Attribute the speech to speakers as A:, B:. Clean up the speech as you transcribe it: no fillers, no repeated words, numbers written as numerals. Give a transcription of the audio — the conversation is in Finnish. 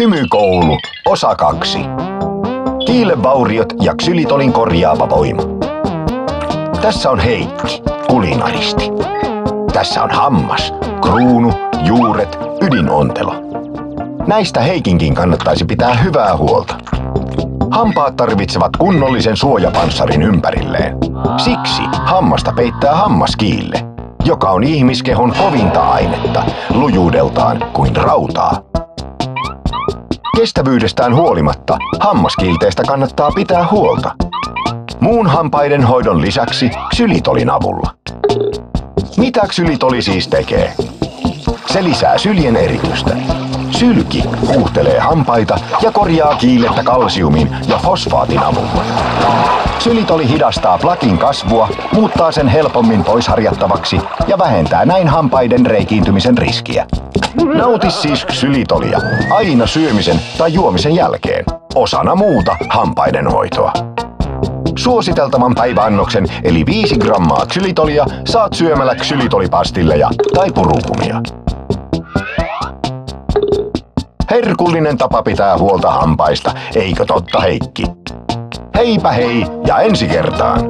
A: Hymykoulu, osa 2. Kiilevauriot ja ksylitolin korjaava voima. Tässä on Heikki, kulinaristi. Tässä on hammas, kruunu, juuret, ydinontelo. Näistä Heikinkin kannattaisi pitää hyvää huolta. Hampaat tarvitsevat kunnollisen suojapanssarin ympärilleen. Siksi hammasta peittää hammaskiille, joka on ihmiskehon kovinta ainetta, lujuudeltaan kuin rautaa. Kestävyydestään huolimatta hammaskiilteestä kannattaa pitää huolta. Muun hampaiden hoidon lisäksi ksylitolin avulla. Mitä ksylitoli siis tekee? Se lisää syljen eritystä. Sylki huuhtelee hampaita ja korjaa kiilettä kalsiumin ja fosfaatin avulla. Ksylitoli hidastaa plakin kasvua, muuttaa sen helpommin poisharjattavaksi ja vähentää näin hampaiden reikiintymisen riskiä. Nauti siis ksylitolia aina syömisen tai juomisen jälkeen, osana muuta hampaiden hoitoa. Suositeltavan päiväannoksen eli 5 grammaa ksylitolia saat syömällä ksylitolipastilleja tai purukumia. Herkullinen tapa pitää huolta hampaista, eikö totta Heikki? Heipä hei ja ensi kertaan!